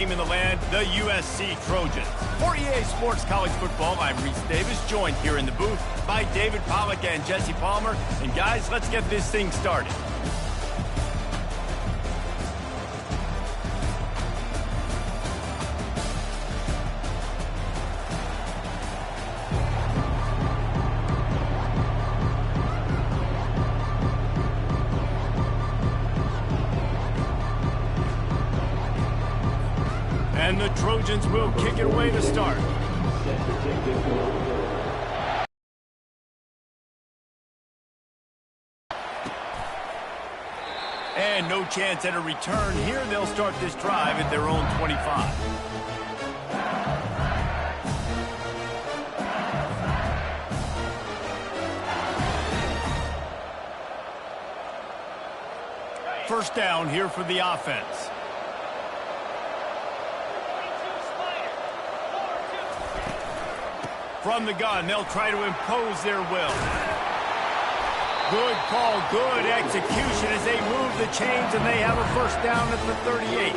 In the land, the USC Trojans. For EA Sports College Football, I'm Reese Davis, joined here in the booth by David Pollack and Jesse Palmer. And guys, let's get this thing started. And the Trojans will kick it away to start. And no chance at a return here. They'll start this drive at their own 25. First down here for the offense. From the gun, they'll try to impose their will. Good call, good execution as they move the chains, and they have a first down at the 38.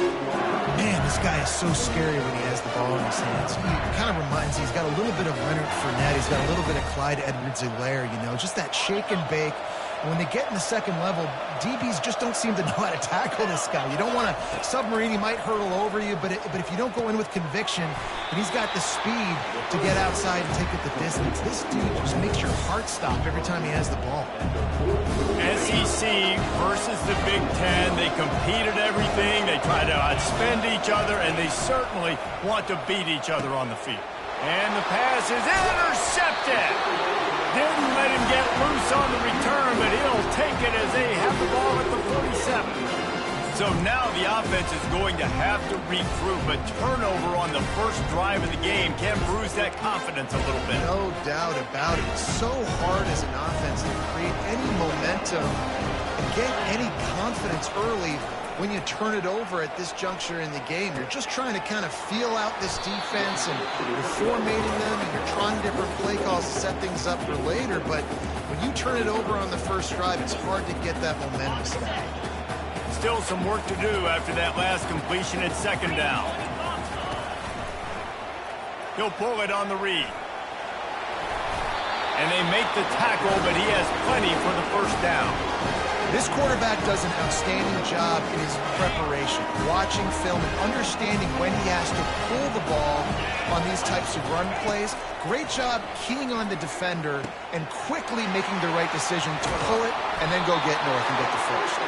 Man, this guy is so scary when he has the ball in his hands. He kind of reminds me, he's got a little bit of Leonard Fournette. He's got a little bit of Clyde Edwards-Helaire, you know, just that shake and bake. And when they get in the second level, DBs just don't seem to know how to tackle this guy. You don't want to submarine. He might hurtle over you, but if you don't go in with conviction, and he's got the speed to get outside and take it the distance, this dude just makes your heart stop every time he has the ball. SEC versus the Big Ten. They compete at everything. They try to outspend each other, and they certainly want to beat each other on the field. And the pass is intercepted. Didn't let him get loose on the return, but he'll take it as they have the ball at the 47. So now the offense is going to have to regroup. A turnover on the first drive of the game can bruise that confidence a little bit. No doubt about it. It's so hard as an offense to create any momentum and get any confidence early when you turn it over at this juncture in the game. You're just trying to kind of feel out this defense, and you're formatting them, and you're trying different play calls to set things up for later. But when you turn it over on the first drive, it's hard to get that momentum started. Still some work to do after that last completion at second down. He'll pull it on the read. And they make the tackle, but he has plenty for the first down. This quarterback does an outstanding job in his preparation, watching film and understanding when he has to pull the ball on these types of run plays. Great job keying on the defender and quickly making the right decision to pull it and then go get north and get the first.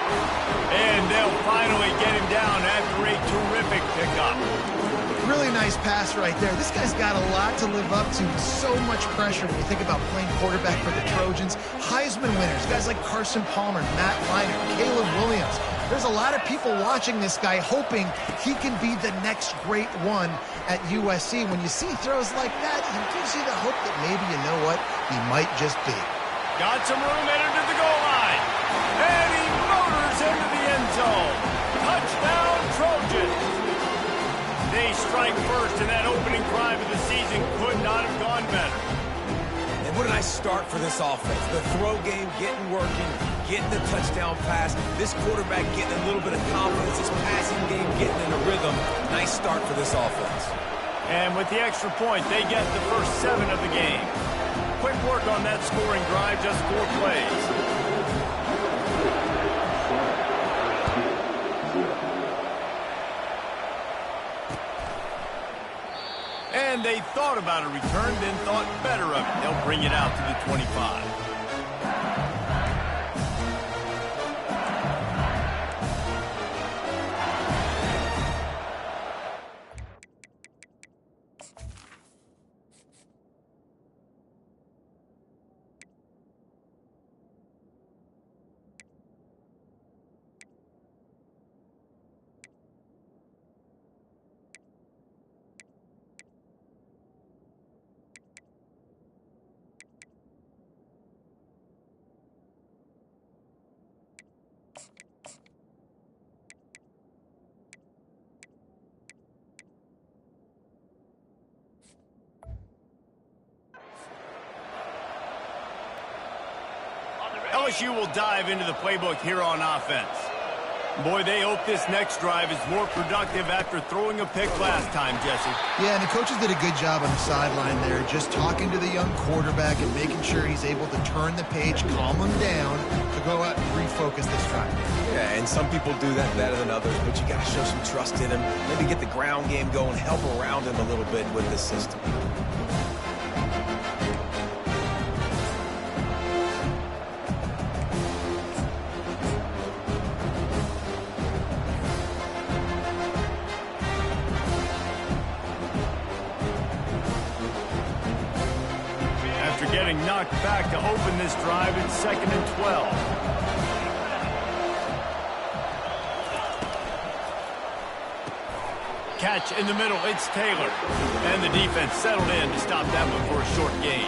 And they'll finally get him down after a terrific pickup. Really nice pass right there. This guy's got a lot to live up to. So much pressure when you think about playing quarterback for the Trojans. Heisman winners, guys like Carson Palmer, Matt Leinart, Caleb Williams. There's a lot of people watching this guy hoping he can be the next great one at USC. When you see throws like that, it gives you the hope that maybe, you know what, he might just be. Got some room headed to the goal line. And he motors into the end zone. Touchdown, Trojans. They strike first, and that opening drive of the season could not have gone better. And what a nice start for this offense. The throw game getting working, getting the touchdown pass. This quarterback getting a little bit of confidence. His passing game getting in a rhythm. Nice start for this offense. And with the extra point, they get the first 7 of the game. Quick work on that scoring drive, just 4 plays. And they thought about a return, then thought better of it. They'll bring it out to the 25. LSU will dive into the playbook here on offense. Boy, they hope this next drive is more productive after throwing a pick last time, Jesse. Yeah, and the coaches did a good job on the sideline there, just talking to the young quarterback and making sure he's able to turn the page, calm him down, to go out and refocus this drive. Yeah, and some people do that better than others, but you got to show some trust in him. Maybe get the ground game going, help around him a little bit with this system. Getting knocked back to open this drive. It's 2nd and 12. Catch in the middle. It's Taylor. And the defense settled in to stop that one for a short gain.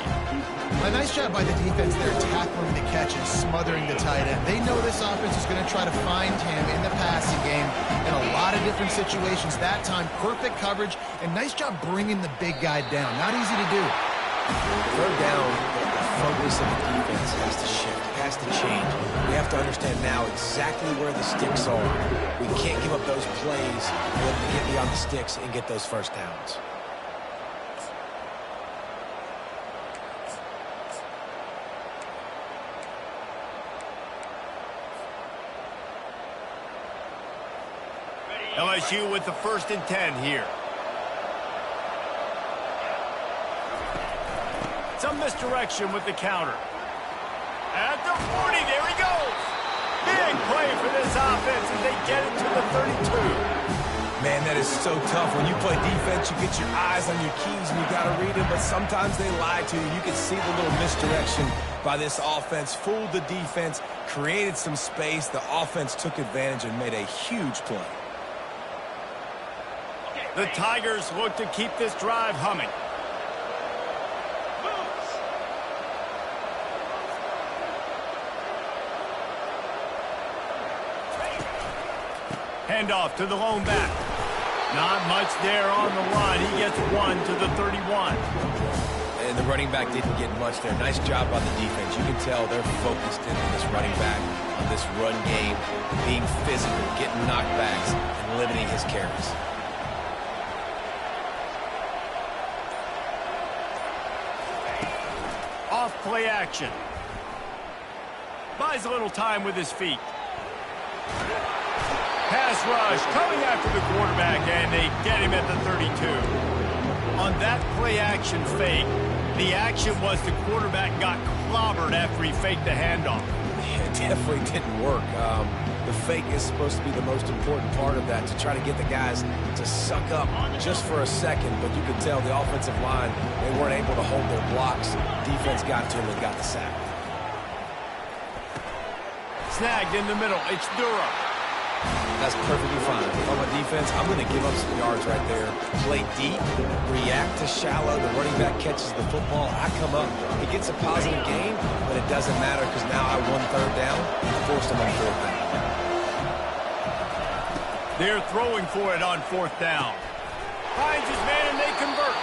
A nice job by the defense there, tackling the catch and smothering the tight end. They know this offense is going to try to find him in the passing game in a lot of different situations. That time, perfect coverage, and nice job bringing the big guy down. Not easy to do. Third down, the focus of the defense has to shift, has to change. We have to understand now exactly where the sticks are. We can't give up those plays in order to get beyond the sticks and get those first downs. LSU with the 1st and 10 here. Some misdirection with the counter. At the 40, there he goes. Big play for this offense as they get it to the 32. Man, that is so tough. When you play defense, you get your eyes on your keys and you got to read them, but sometimes they lie to you. You can see the little misdirection by this offense. Fooled the defense, created some space. The offense took advantage and made a huge play. The Tigers look to keep this drive humming. Handoff to the lone back. Not much there on the line. He gets 1 to the 31. And the running back didn't get much there. Nice job by the defense. You can tell they're focused in on this running back, on this run game, being physical, getting knockbacks, and limiting his carries. Off play action. Buys a little time with his feet. Pass rush coming after the quarterback, and they get him at the 32. On that play action fake, the action was the quarterback got clobbered after he faked the handoff. It definitely didn't work. The fake is supposed to be the most important part of that, to try to get the guys to suck up just for a second, but you could tell the offensive line, they weren't able to hold their blocks. Defense got to them and got the sack. Snagged in the middle. It's Dura. That's perfectly fine. On my defense, I'm going to give up some yards right there. Play deep, react to shallow. The running back catches the football. I come up. He gets a positive gain, but it doesn't matter because now I won 3rd down and forced him on 4th down. They're throwing for it on 4th down. Finds his man and they convert.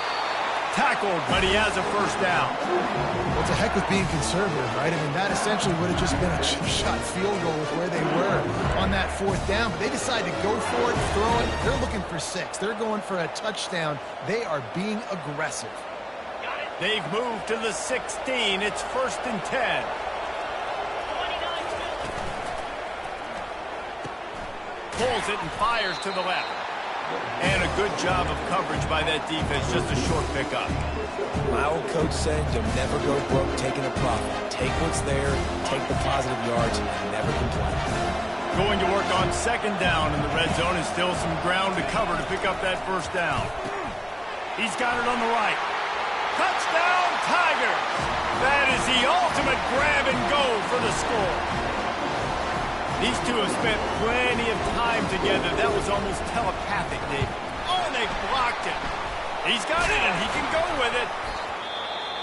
Tackled, but he has a 1st down. Well, it's a heck with being conservative, right? I mean, that essentially would have just been a chip shot field goal with where they were on that 4th down. But they decide to go for it, throw it. They're looking for 6. They're going for a touchdown. They are being aggressive. They've moved to the 16. It's 1st and 10. Pulls it and fires to the left. And a good job of coverage by that defense. Just a short pickup. My old coach said, you'll never go broke taking a profit. Take what's there, take the positive yards, and never complain. Going to work on 2nd down in the red zone, and still some ground to cover to pick up that 1st down. He's got it on the right. Touchdown, Tigers! That is the ultimate grab and go for the score. These two have spent plenty of time together. That was almost telepathic, Dave. Oh, and they blocked it. He's got it, and he can go with it.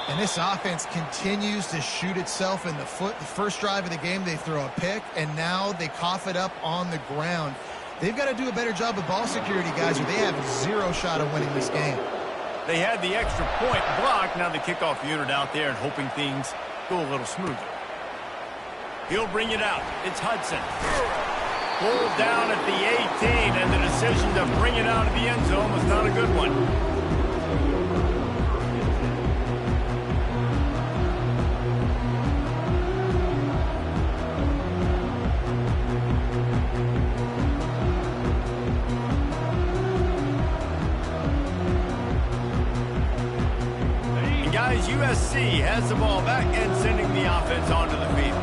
And this offense continues to shoot itself in the foot. The first drive of the game, they throw a pick, and now they cough it up on the ground. They've got to do a better job of ball security, guys, or they have 0 shot of winning this game. They had the extra point blocked. Now the kickoff unit out there and hoping things go a little smoother. He'll bring it out. It's Hudson. Pulled down at the 18, and the decision to bring it out of the end zone was not a good one. And guys, USC has the ball back and sending the offense onto the field.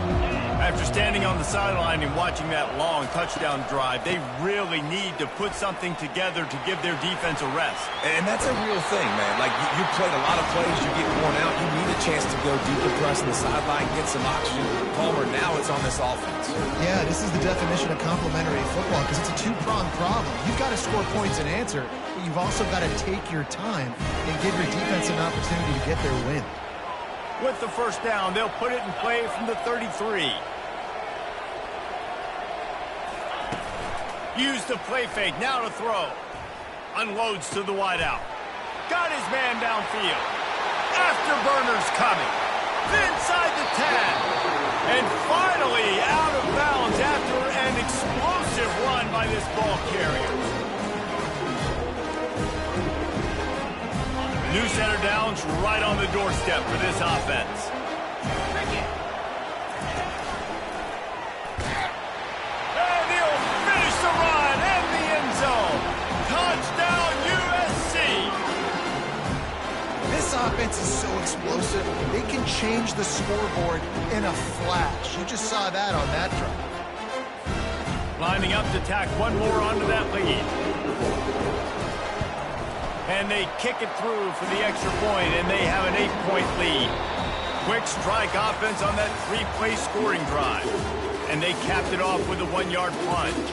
After standing on the sideline and watching that long touchdown drive, they really need to put something together to give their defense a rest. And that's a real thing, man. Like, you played a lot of plays, you get worn out, you need a chance to go decompress on the sideline, get some oxygen. Palmer, now it's on this offense. Yeah, this is the definition of complementary football because it's a two-pronged problem. You've got to score points and answer, but you've also got to take your time and give your defense an opportunity to get their win. With the first down, they'll put it in play from the 33. Use the play fake, now to throw. Unloads to the wideout. Got his man downfield. Afterburners coming. Inside the 10. And finally out of bounds after an explosive run by this ball carrier. New center downs right on the doorstep for this offense. This offense is so explosive, they can change the scoreboard in a flash. You just saw that on that drive. Lining up to tack one more onto that lead. And they kick it through for the extra point, and they have an 8-point lead. Quick strike offense on that 3-play scoring drive. And they capped it off with a 1-yard plunge.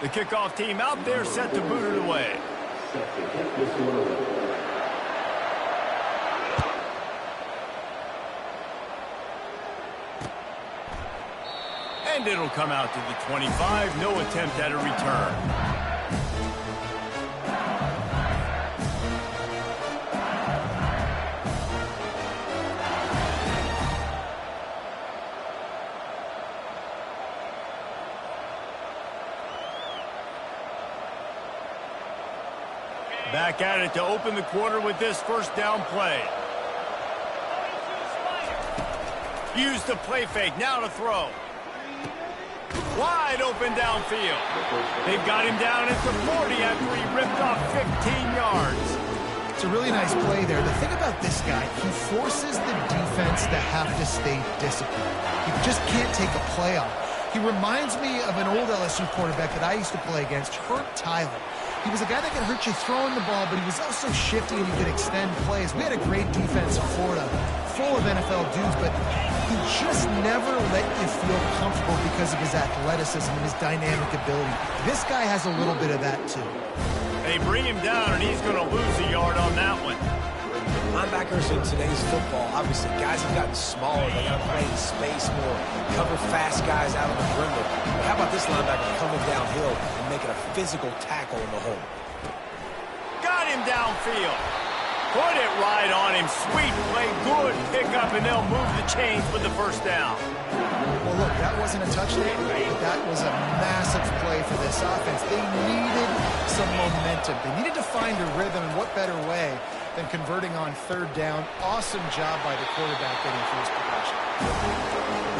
The kickoff team out there set to boot it away. And it'll come out to the 25. No attempt at a return. Back at it to open the quarter with this first down play. Use the play fake, now to throw. Wide open downfield. They've got him down at the 40 after he ripped off 15 yards. It's a really nice play there. The thing about this guy, he forces the defense to have to stay disciplined. He just can't take a play off. He reminds me of an old LSU quarterback that I used to play against, Herb Tyler. He was a guy that could hurt you throwing the ball, but he was also shifty and he could extend plays. We had a great defense in Florida, full of NFL dudes, but he just never let you feel comfortable because of his athleticism and his dynamic ability. This guy has a little bit of that, too. They bring him down, and he's going to lose a yard on that one. Linebackers in today's football, obviously, guys have gotten smaller. They got to play in space more, cover fast guys out of the perimeter. But how about this linebacker coming downhill and making a physical tackle in the hole? Got him downfield. Put it right on him. Sweet play, good pickup, and they'll move the chains with the first down. Well, look, that wasn't a touchdown, but that was a massive play for this offense. They needed some momentum. They needed to find a rhythm, and what better way than converting on third down. Awesome job by the quarterback getting first progression.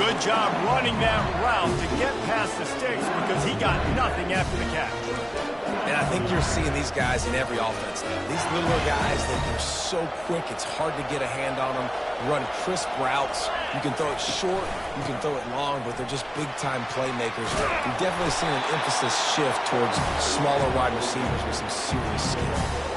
Good job running that route to get past the sticks because he got nothing after the catch. And I think you're seeing these guys in every offense now. These littler guys, they're so quick, it's hard to get a hand on them. Run crisp routes. You can throw it short, you can throw it long, but they're just big-time playmakers. We've definitely seen an emphasis shift towards smaller wide receivers with some serious skill.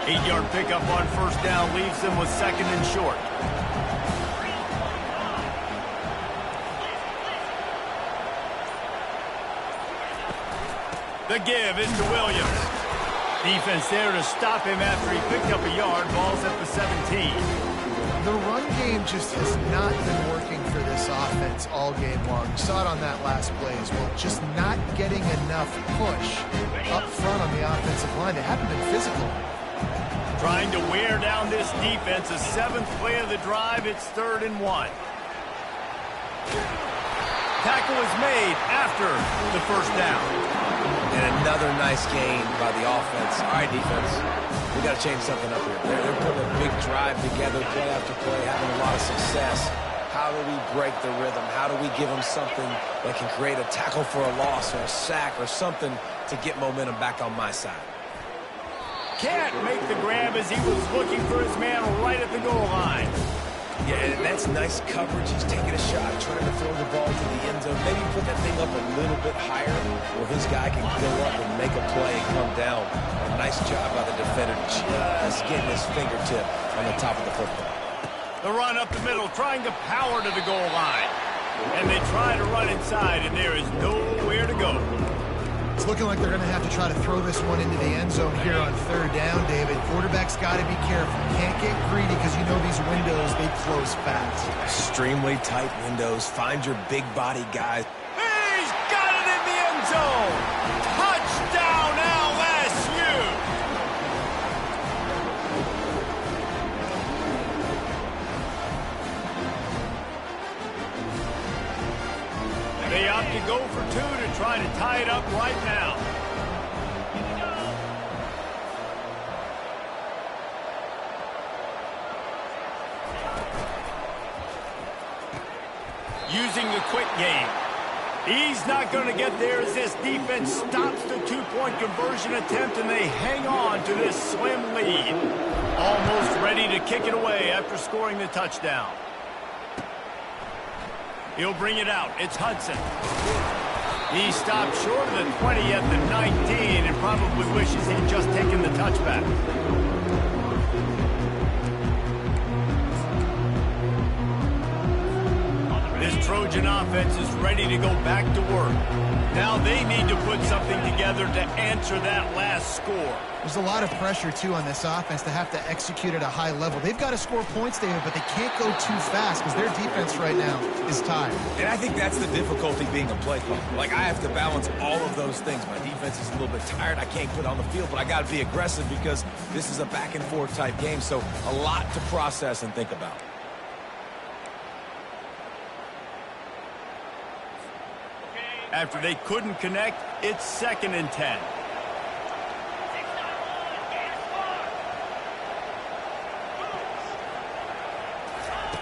Eight-yard pickup on first down leaves them with second and short. The give is to Williams. Defense there to stop him after he picked up a yard. Ball's at the 17. The run game just has not been working for this offense all game long. You saw it on that last play as well. Just not getting enough push up front on the offensive line. They haven't been physical. Trying to wear down this defense. The 7th play of the drive. It's 3rd and 1. Tackle is made after the first down. And another nice gain by the offense. All right, defense, we got to change something up here. They're putting a big drive together, play after play, having a lot of success. How do we break the rhythm? How do we give them something that can create a tackle for a loss or a sack or something to get momentum back on my side? Can't make the grab as he was looking for his man right at the goal line. Yeah, and that's nice coverage. He's taking a shot, trying to throw the ball to the end zone. Maybe put that thing up a little bit higher where his guy can go up and make a play and come down. A nice job by the defender just getting his fingertip on the top of the football. The run up the middle, trying to power to the goal line. And they try to run inside, and there is nowhere to go. It's looking like they're going to have to try to throw this one into the end zone here on 3rd down, David. Quarterback's got to be careful. Can't get greedy because you know these windows, they close fast. Extremely tight windows. Find your big body guys. He's got it in the end zone. Touchdown, LSU. They opt to go for 2 to try to tie it up right now. Using the quick game. He's not going to get there as this defense stops the 2-point conversion attempt, and they hang on to this slim lead. Almost ready to kick it away after scoring the touchdown. He'll bring it out. It's Hudson. He stopped short of the 20 at the 19 and probably wishes he'd just taken the touchback. This Trojan offense is ready to go back to work. Now they need to put something together to answer that last score. There's a lot of pressure, too, on this offense to have to execute at a high level. They've got to score points, David, but they can't go too fast because their defense right now is tired. And I think that's the difficulty being a play caller. Like, I have to balance all of those things. My defense is a little bit tired. I can't put on the field, but I got to be aggressive because this is a back-and-forth type game, so a lot to process and think about. After they couldn't connect, it's 2nd and 10.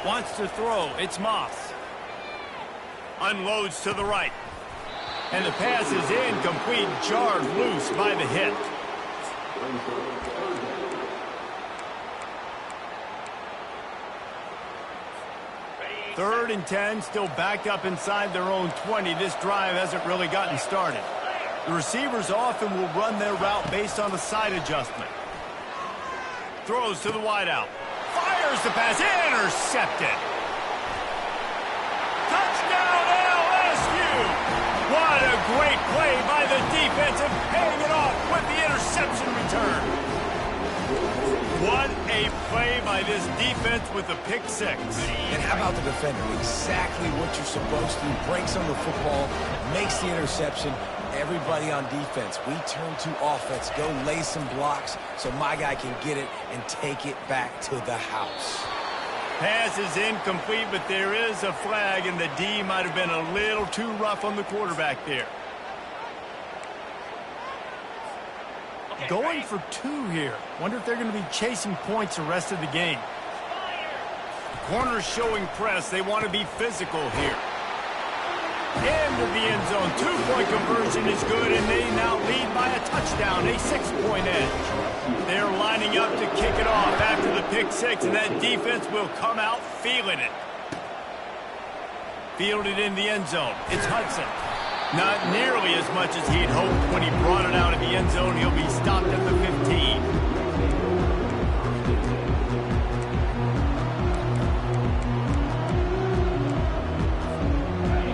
Wants to throw. It's Moss. Unloads to the right. And the pass is incomplete, jarred loose by the hit. Third and 10, still backed up inside their own 20. This drive hasn't really gotten started. The receivers often will run their route based on a side adjustment. Throws to the wideout. Fires the pass. Intercepted. Touchdown, LSU. What a great play by the defense and paying it off with the interception return. What a play by this defense with a pick 6. And how about the defender? Exactly what you're supposed to. Breaks on the football, makes the interception. Everybody on defense, we turn to offense. Go lay some blocks so my guy can get it and take it back to the house. Pass is incomplete, but there is a flag, and the D might have been a little too rough on the quarterback there. Going for 2 here. Wonder if they're going to be chasing points the rest of the game. Corners showing press. They want to be physical here. Into the end zone. 2-point conversion is good, and they now lead by a touchdown, a 6-point edge. They're lining up to kick it off after the pick 6, and that defense will come out feeling it. Fielded in the end zone. It's Hudson. Not nearly as much as he'd hoped when he brought it out of the end zone. He'll be stopped at the 15.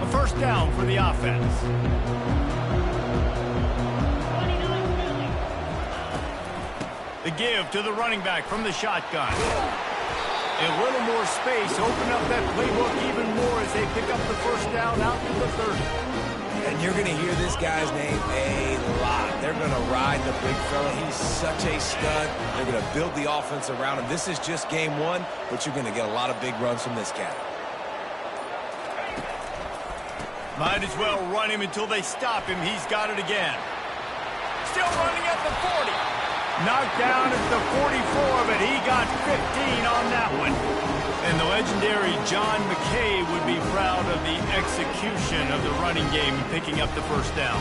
A first down for the offense. The give to the running back from the shotgun. A little more space, open up that playbook even more as they pick up the first down out to the 30. And you're going to hear this guy's name a lot. They're going to ride the big fella. He's such a stud. They're going to build the offense around him. This is just game one, but you're going to get a lot of big runs from this cat. Might as well run him until they stop him. He's got it again. Still running at the 40. Knocked down at the 44, but he got 15 on that one. And the legendary John McKay would be proud of the execution of the running game and picking up the first down.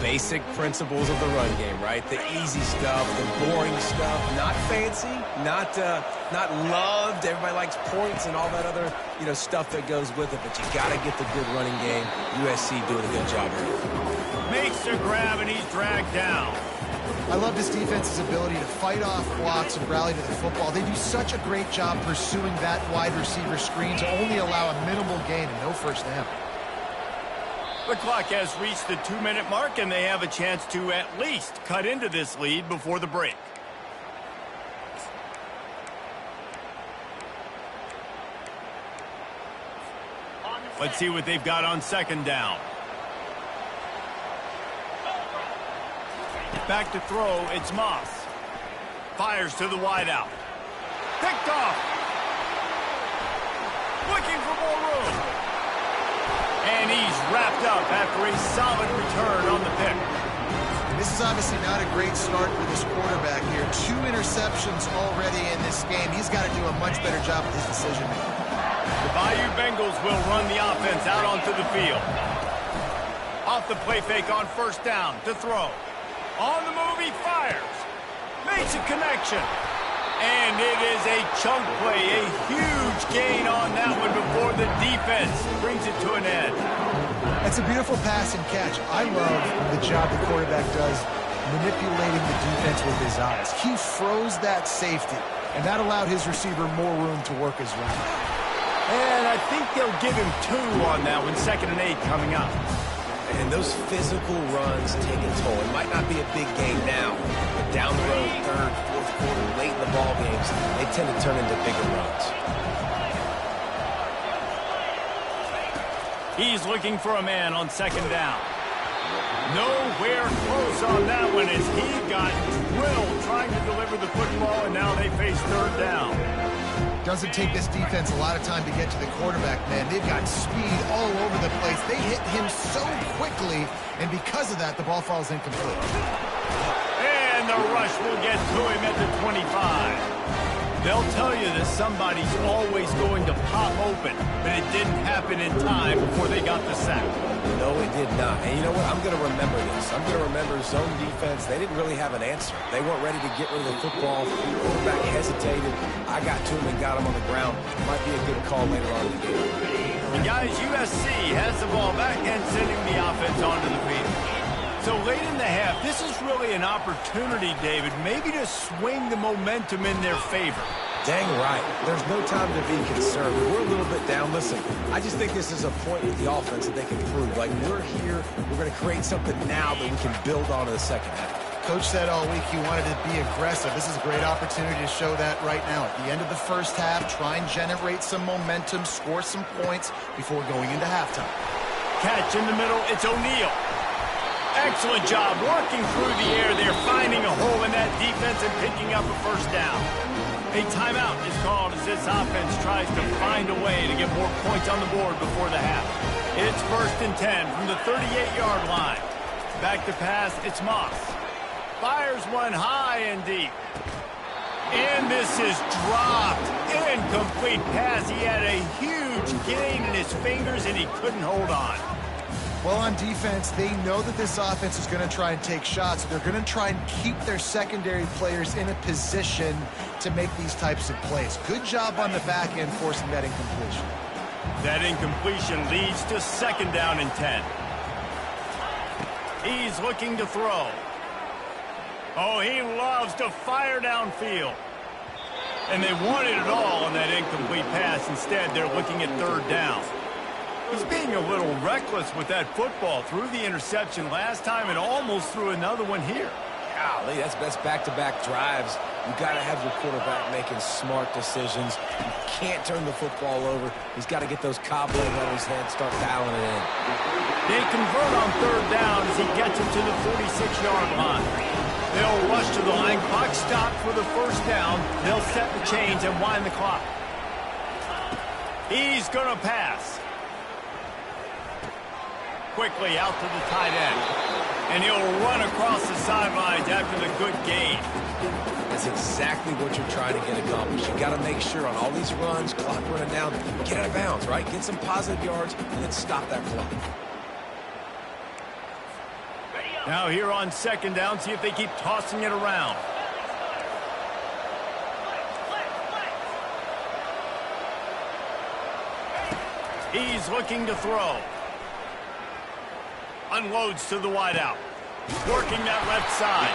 Basic principles of the run game, right? The easy stuff, the boring stuff, not fancy, not loved. Everybody likes points and all that other, stuff that goes with it. But you got to get the good running game. USC doing a good job here. Makes a grab and he's dragged down. I love this defense's ability to fight off blocks and rally to the football. They do such a great job pursuing that wide receiver screen to only allow a minimal gain and no first down. The clock has reached the 2-minute mark, and they have a chance to at least cut into this lead before the break. Let's see what they've got on second down. Back to throw, it's Moss. Fires to the wideout. Picked off. Looking for more room. And he's wrapped up after a solid return on the pick. This is obviously not a great start for this quarterback here. 2 interceptions already in this game. He's got to do a much better job with his decision-making. The Bayou Bengals will run the offense out onto the field. Off the play fake on first down to throw. On the move, he fires. Makes a connection. And it is a chunk play, a huge gain on that one before the defense brings it to an end. That's a beautiful pass and catch. I love the job the quarterback does manipulating the defense with his eyes. He froze that safety, and that allowed his receiver more room to work his route. And I think they'll give him 2 on that one, 2nd and 8 coming up. And those physical runs take a toll. It might not be a big game now, but down the road, 3rd, 4th quarter, late in the ball games, they tend to turn into bigger runs. He's looking for a man on second down. Nowhere close on that one as he got drilled trying to deliver the football, and now they face 3rd down. Doesn't take this defense a lot of time to get to the quarterback, man. They've got speed all over the place. They hit him so quickly, and because of that, the ball falls incomplete. And the rush will get to him at the 25. They'll tell you that somebody's always going to pop open, but it didn't happen in time before they got the sack. No, it did not. And you know what? I'm going to remember this. I'm going to remember zone defense. They didn't really have an answer. They weren't ready to get rid of the football. The quarterback hesitated. I got to him and got him on the ground. Might be a good call later on in the game. And guys, USC has the ball back and sending the offense onto the field. So late in the half, this is really an opportunity, David, maybe to swing the momentum in their favor. Dang right. There's no time to be concerned. We're a little bit down. Listen, I just think this is a point with the offense that they can prove. Like, we're here. We're going to create something now that we can build on in the second half. Coach said all week he wanted to be aggressive. This is a great opportunity to show that right now. At the end of the first half, try and generate some momentum, score some points before going into halftime. Catch in the middle. It's O'Neal. Excellent job working through the air. They're finding a hole in that defense and picking up a first down. A timeout is called as this offense tries to find a way to get more points on the board before the half. It's 1st and 10 from the 38-yard line. Back to pass, it's Moss. Fires one high and deep. And this is dropped. Incomplete pass. He had a huge gain in his fingers and he couldn't hold on. Well, on defense, they know that this offense is going to try and take shots. They're going to try and keep their secondary players in a position to make these types of plays. Good job on the back end forcing that incompletion. That incompletion leads to 2nd down and 10. He's looking to throw. Oh, he loves to fire downfield. And they wanted it all on that incomplete pass. Instead, they're looking at 3rd down. He's being a little reckless with that football. Threw the interception last time and almost threw another one here. Golly, that's best back-to-back drives You got to have your quarterback making smart decisions. You can't turn the football over. He's got to get those cobwebs out of his head, start dialing it in. They convert on third down as he gets it to the 46-yard line. They'll rush to the line. Clock stopped for the first down. They'll set the chains and wind the clock. He's going to pass. Quickly out to the tight end. And he'll run across the sidelines after the good gain. That's exactly what you're trying to get accomplished. You got to make sure on all these runs, clock running down, get out of bounds, right? Get some positive yards and then stop that clock. Now here on second down, see if they keep tossing it around. He's looking to throw. Unloads to the wideout. Working that left side.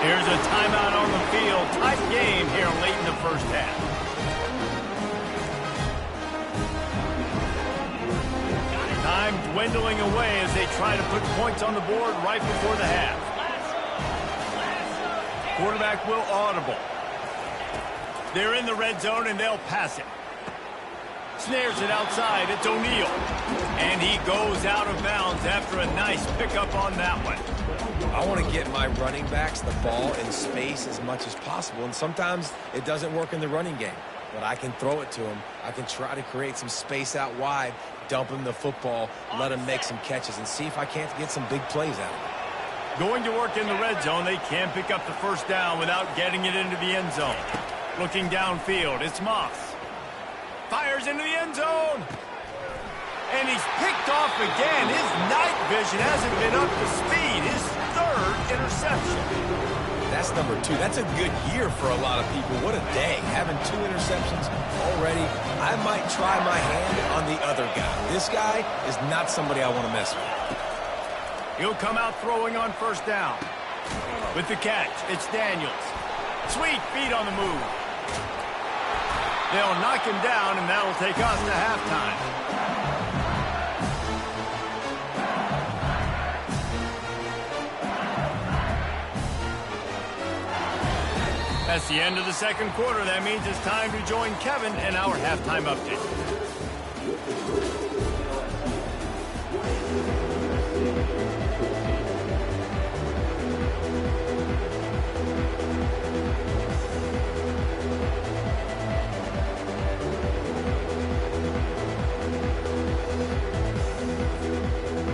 Here's a timeout on the field. Tight game here late in the first half. Time dwindling away as they try to put points on the board right before the half. Quarterback will audible. They're in the red zone and they'll pass it. Snares it outside. It's O'Neal. And he goes out of bounds after a nice pickup on that one. I want to get my running backs the ball in space as much as possible, and sometimes it doesn't work in the running game. But I can throw it to him. I can try to create some space out wide, dump him the football, let him make some catches, and see if I can't get some big plays out of it. Going to work in the red zone, they can't pick up the first down without getting it into the end zone. Looking downfield, it's Moss. Fires into the end zone. And he's picked off again. His night vision hasn't been up to speed. His third interception. That's number 2. That's a good year for a lot of people. What a day. Having 2 interceptions already. I might try my hand on the other guy. This guy is not somebody I want to mess with. He'll come out throwing on first down. With the catch, it's Daniels. Sweet feet on the move. They'll knock him down, and that'll take us to halftime. That's the end of the second quarter. That means it's time to join Kevin in our halftime update.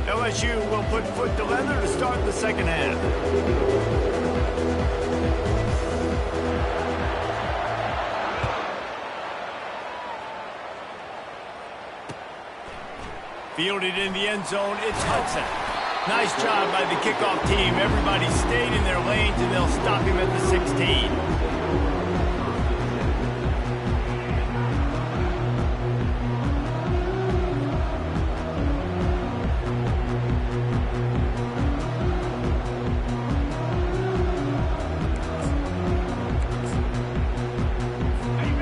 LSU will put foot to leather to start the second half. Fielded in the end zone, it's Hudson. Nice job by the kickoff team. Everybody stayed in their lanes, and they'll stop him at the 16.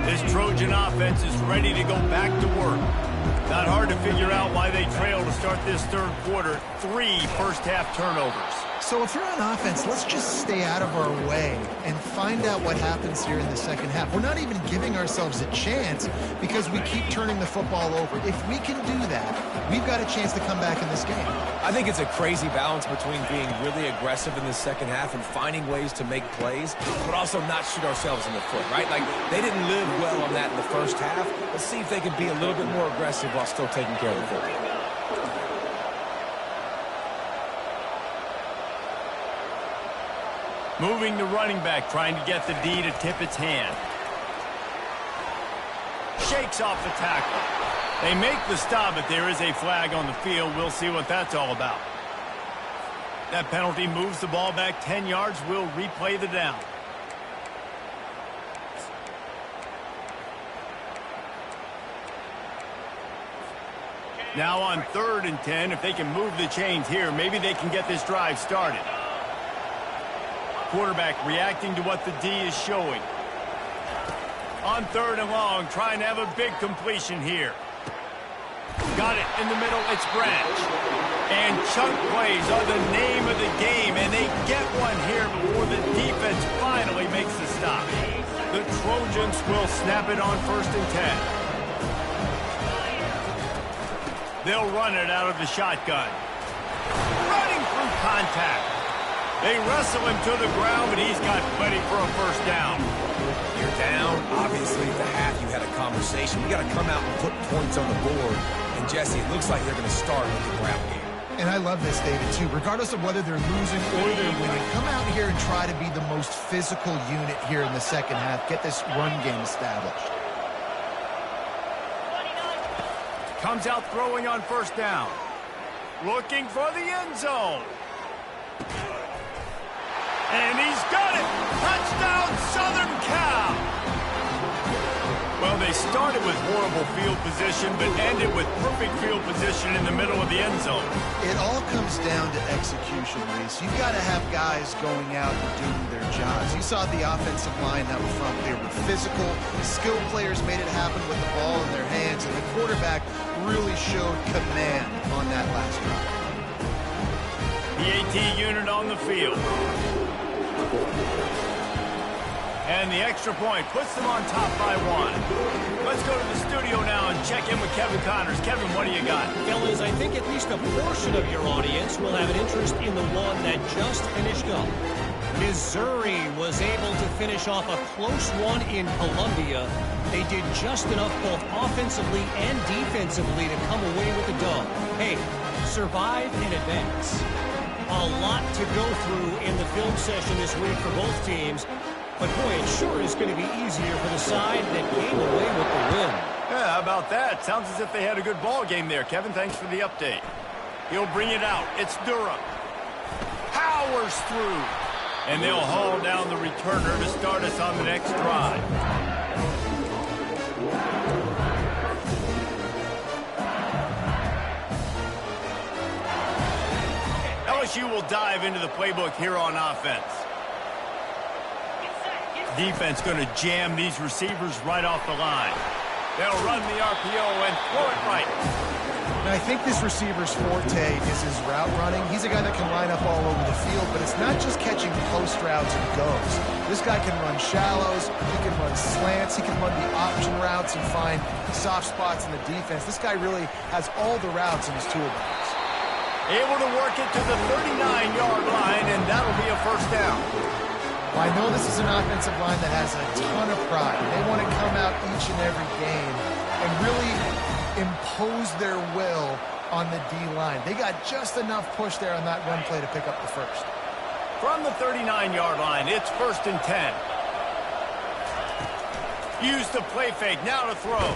This Trojan offense is ready to go back to work. Not hard to figure out why they trail to start this third quarter. 3 first-half turnovers. So if you're on offense, let's just stay out of our way and find out what happens here in the second half. We're not even giving ourselves a chance because we keep turning the football over. If we can do that, we've got a chance to come back in this game. I think it's a crazy balance between being really aggressive in the second half and finding ways to make plays, but also not shoot ourselves in the foot, right? Like, they didn't live well on that in the first half. Let's see if they can be a little bit more aggressive while still taking care of the football. Moving the running back, trying to get the D to tip its hand. Shakes off the tackle. They make the stop, but there is a flag on the field. We'll see what that's all about. That penalty moves the ball back 10 yards. We'll replay the down. Now on 3rd and 10, if they can move the chains here, maybe they can get this drive started. Quarterback reacting to what the D is showing. On 3rd and long, trying to have a big completion here. Got it in the middle. It's Branch. And chunk plays are the name of the game, and they get one here before the defense finally makes the stop. The Trojans will snap it on 1st and 10. They'll run it out of the shotgun. Running through contact. They wrestle him to the ground, but he's got plenty for a 1st down. You're down. Obviously, at the half, you had a conversation. We got to come out and put points on the board. And, Jesse, it looks like they're going to start with the ground game. And I love this, David, too. Regardless of whether they're losing or they're winning, come out here and try to be the most physical unit here in the second half. Get this run game established. Comes out throwing on 1st down. Looking for the end zone. And he's got it! Touchdown, Southern Cal! Well, they started with horrible field position, but ended with perfect field position in the middle of the end zone. It all comes down to execution, Reese. You've got to have guys going out and doing their jobs. You saw the offensive line out front. They were physical. Skilled players made it happen with the ball in their hands, and the quarterback really showed command on that last drive. The AT unit on the field. And the extra point puts them on top by 1. Let's go to the studio now and check in with Kevin Connors. Kevin, what do you got? Fellas, I think at least a portion of your audience will have an interest in the one that just finished up. Missouri was able to finish off a close one in Columbia. They did just enough both offensively and defensively to come away with the dub. Hey, survive and advance. A lot to go through in the film session this week for both teams. But, boy, it sure is going to be easier for the side that came away with the win. Yeah, how about that? Sounds as if they had a good ball game there. Kevin, thanks for the update. He'll bring it out. It's Durham. Powers through. And they'll haul down the returner to start us on the next drive. LSU will dive into the playbook here on offense. Defense going to jam these receivers right off the line. They'll run the RPO and throw it right. And I think this receiver's forte is his route running. He's a guy that can line up all over the field, but it's not just catching post routes and goes. This guy can run shallows, he can run slants, he can run the option routes and find soft spots in the defense. This guy really has all the routes in his toolbox. Able to work it to the 39-yard line, and that'll be a 1st down. Well, I know this is an offensive line that has a ton of pride. They want to come out each and every game and really impose their will on the D-line. They got just enough push there on that run play to pick up the 1st. From the 39-yard line, it's 1st and 10. Use the play fake, now to throw.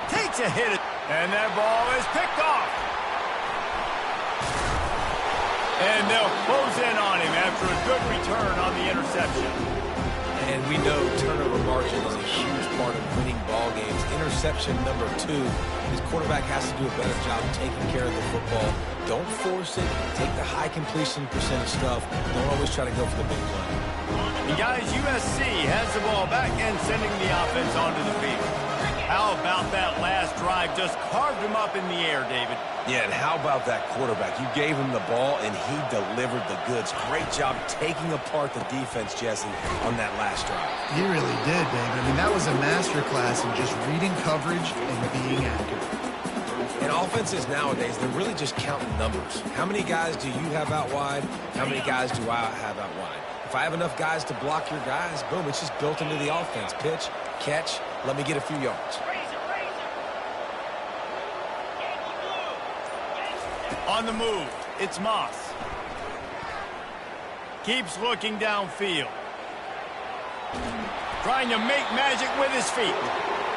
Takes a hit, and that ball is picked off. And they'll close in on him after a good return on the interception. And we know turnover margin is a huge part of winning ball games. Interception number 2. His quarterback has to do a better job taking care of the football. Don't force it. Take the high completion percentage stuff. Don't always try to go for the big play. And guys, USC has the ball back and sending the offense onto the field. How about that last drive? Just carved him up in the air, David. Yeah, and how about that quarterback? You gave him the ball, and he delivered the goods. Great job taking apart the defense, Jesse, on that last drive. He really did, David. I mean, that was a masterclass in just reading coverage and being accurate. And offenses nowadays, they're really just counting numbers. How many guys do you have out wide? How many guys do I have out wide? If I have enough guys to block your guys, boom, it's just built into the offense. Pitch, catch, let me get a few yards. On the move, it's Moss. Keeps looking downfield. Trying to make magic with his feet.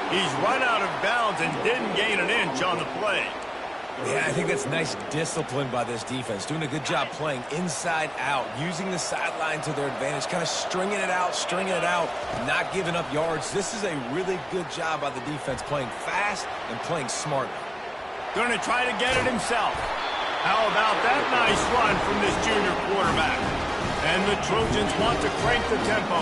He's run out of bounds and didn't gain an inch on the play. Yeah, I think that's nice discipline by this defense. Doing a good job playing inside out, using the sideline to their advantage, kind of stringing it out, not giving up yards. This is a really good job by the defense, playing fast and playing smartly. Going to try to get it himself. How about that nice run from this junior quarterback? And the Trojans want to crank the tempo.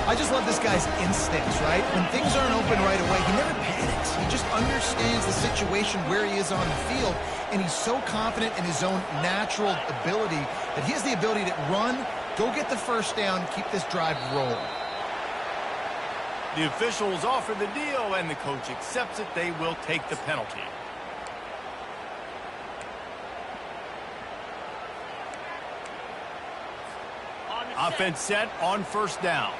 I just love this guy's instincts, right? When things aren't open right away, he never panics. He just understands understands the situation where he is on the field, and he's so confident in his own natural ability that he has the ability to run, go get the first down, keep this drive rolling. The officials offer the deal, and the coach accepts it. They will take the penalty. Offense set on first down.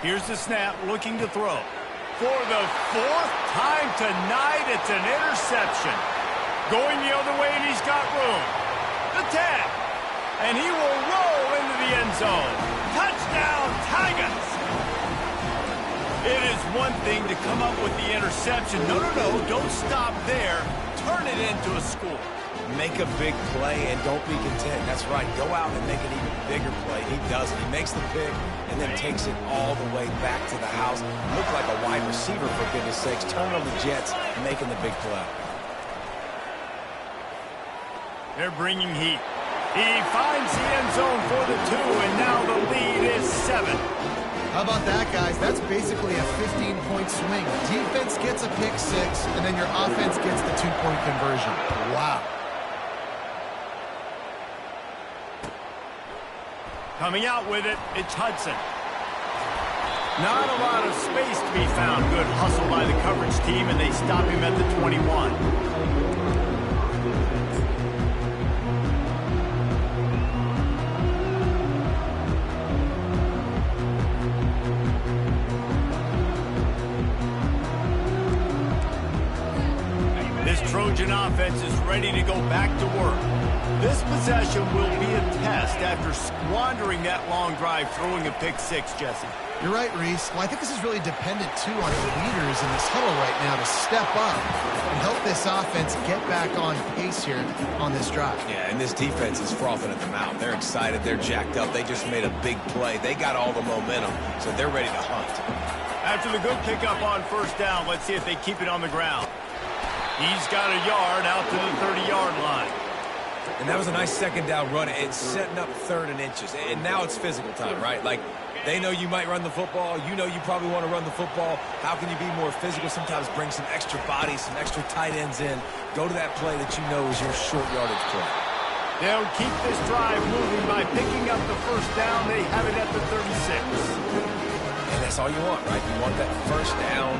Here's the snap, looking to throw. For the fourth time tonight, it's an interception. Going the other way, and he's got room. The 10. And he will roll into the end zone. Touchdown, Tigers! It is one thing to come up with the interception. No, don't stop there. Turn it into a score. Make a big play and don't be content. That's right. Go out and make an even bigger play. He does it. He makes the pick and then takes it all the way back to the house. Looked like a wide receiver, for goodness sakes. Turn on the Jets, making the big play. They're bringing heat. He finds the end zone for the 2, and now the lead is 7. How about that, guys? That's basically a 15-point swing. Defense gets a pick 6, and then your offense gets the 2-point conversion. Wow. Coming out with it, it's Hudson. Not a lot of space to be found. Good hustle by the coverage team, and they stop him at the 21. This Trojan offense is ready to go back to work. This possession will be a test after squandering that long drive, throwing a pick 6, Jesse. You're right, Reese. Well, I think this is really dependent, too, on the leaders in this huddle right now to step up and help this offense get back on pace here on this drive. Yeah, and this defense is frothing at the mouth. They're excited. They're jacked up. They just made a big play. They got all the momentum, so they're ready to hunt. After the good pickup on first down, let's see if they keep it on the ground. He's got a yard out to the 30-yard line. And that was a nice second down run. It's setting up 3rd and inches. And now it's physical time, right? Like, they know you might run the football. You know you probably want to run the football. How can you be more physical? Sometimes bring some extra bodies, some extra tight ends in. Go to that play that you know is your short yardage play. They'll keep this drive moving by picking up the first down. They have it at the 36. And that's all you want, right? You want that first down,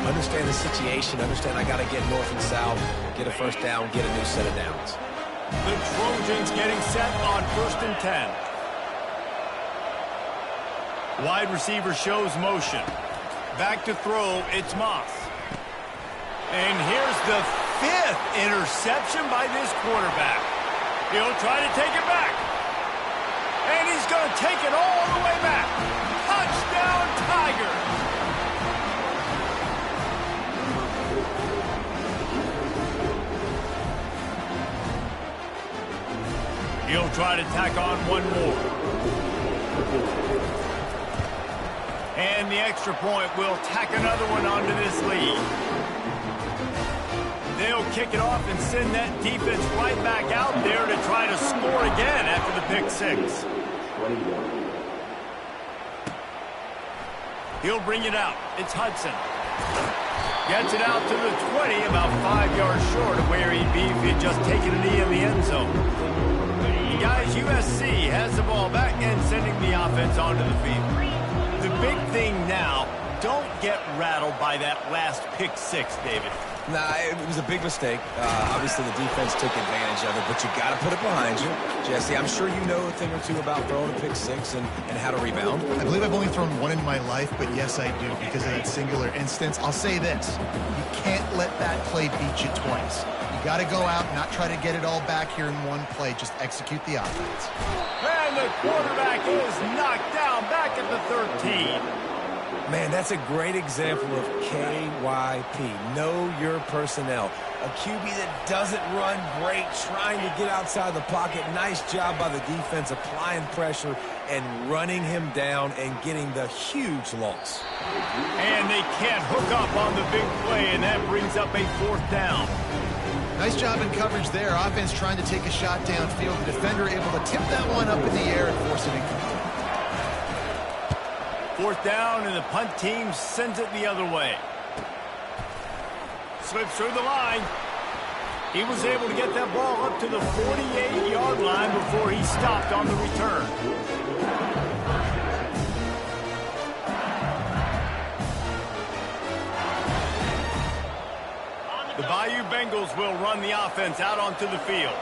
understand the situation, understand I got to get north and south, get a first down, get a new set of downs. The Trojans getting set on 1st and 10. Wide receiver shows motion. Back to throw, it's Moss. And here's the 5th interception by this quarterback. He'll try to take it back. And he's going to take it all the way back. Touchdown, Tigers! He'll try to tack on one more. And the extra point will tack another one onto this lead. They'll kick it off and send that defense right back out there to try to score again after the pick 6. He'll bring it out. It's Hudson. Gets it out to the 20, about 5 yards short of where he'd be if he'd just taken a knee in the end zone. And guys, USC has the ball back and sending the offense onto the field. The big thing now, don't get rattled by that last pick 6, David. Nah, it was a big mistake. Obviously, the defense took advantage of it, but you got to put it behind you. Jesse, I'm sure you know a thing or two about throwing a pick 6 and how to rebound. I believe I've only thrown one in my life, but yes, I do because of that singular instance. I'll say this. You can't let that play beat you twice. You got to go out and not try to get it all back here in one play. Just execute the offense. And the quarterback is knocked down back at the 13. Man, that's a great example of KYP. Know your personnel. A QB that doesn't run great, trying to get outside the pocket. Nice job by the defense applying pressure and running him down and getting the huge loss. And they can't hook up on the big play, and that brings up a 4th down. Nice job in coverage there. Offense trying to take a shot downfield. The defender able to tip that one up in the air and force it incomplete. 4th down, and the punt team sends it the other way. Slips through the line. He was able to get that ball up to the 48-yard line before he stopped on the return. The Bayou Bengals will run the offense out onto the field.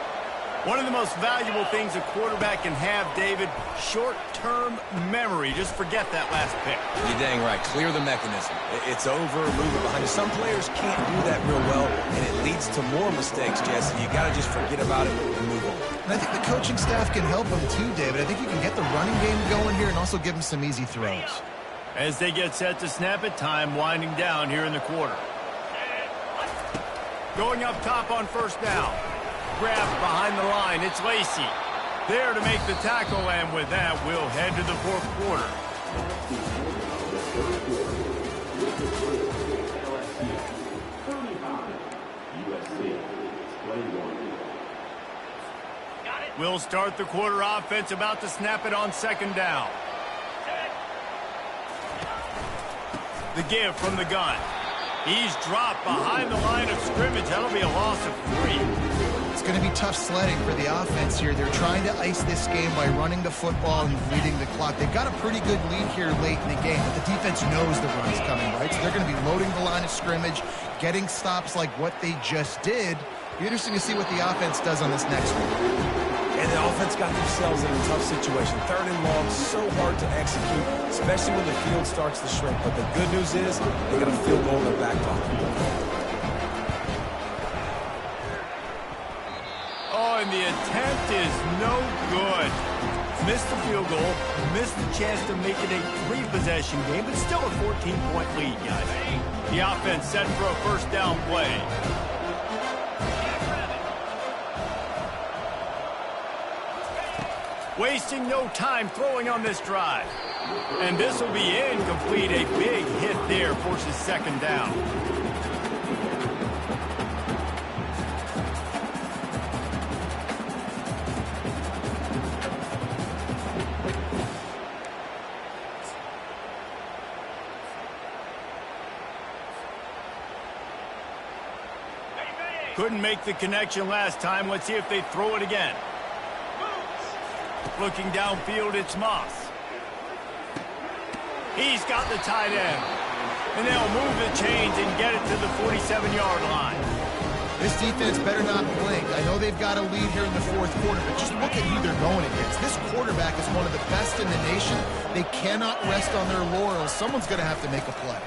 One of the most valuable things a quarterback can have, David, short-term memory. Just forget that last pick. You're dang right. Clear the mechanism. It's over, move it behind you. Some players can't do that real well, and it leads to more mistakes, Jesse. You got to just forget about it and move on. And I think the coaching staff can help him too, David. I think you can get the running game going here and also give him some easy throws. As they get set to snap it, time winding down here in the quarter. Going up top on 1st down. Grabbed behind the line. It's Lacy. There to make the tackle, and with that, we'll head to the 4th quarter. We'll start the quarter offense, about to snap it on 2nd down. The give from the gun. He's dropped behind the line of scrimmage. That'll be a loss of 3. It's going to be tough sledding for the offense here. They're trying to ice this game by running the football and leading the clock. They've got a pretty good lead here late in the game, but the defense knows the run's coming, right? So they're going to be loading the line of scrimmage, getting stops like what they just did. Be interesting to see what the offense does on this next one. And the offense got themselves in a tough situation. 3rd and long, so hard to execute, especially when the field starts to shrink. But the good news is they got a field goal in their back pocket. Oh, and the attempt is no good. Missed the field goal, missed the chance to make it a 3-possession game, but still a 14-point lead, guys. The offense set for a 1st down play. Wasting no time throwing on this drive. And this will be incomplete. A big hit there forces 2nd down. Couldn't make the connection last time. Let's see if they throw it again. Looking downfield, it's Moss. He's got the tight end. And they'll move the chains and get it to the 47-yard line. This defense better not blink. I know they've got a lead here in the 4th quarter, but just look at who they're going against. This quarterback is one of the best in the nation. They cannot rest on their laurels. Someone's going to have to make a play.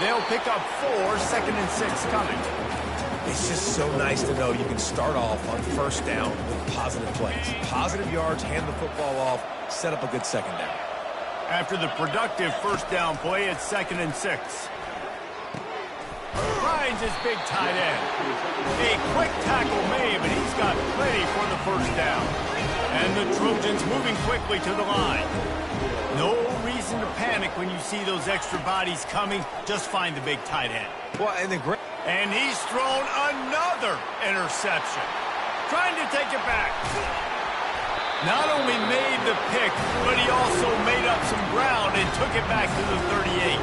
They'll pick up 4, 2nd and 6 coming. It's just so nice to know you can start off on 1st down with positive plays. Positive yards, hand the football off, set up a good 2nd down. After the productive 1st down play, it's 2nd and 6. Finds his big tight end. A quick tackle made, but he's got plenty for the 1st down. And the Trojans moving quickly to the line. No reason to panic when you see those extra bodies coming. Just find the big tight end. Well, And he's thrown another interception. Trying to take it back. Not only made the pick, but he also made up some ground and took it back to the 38.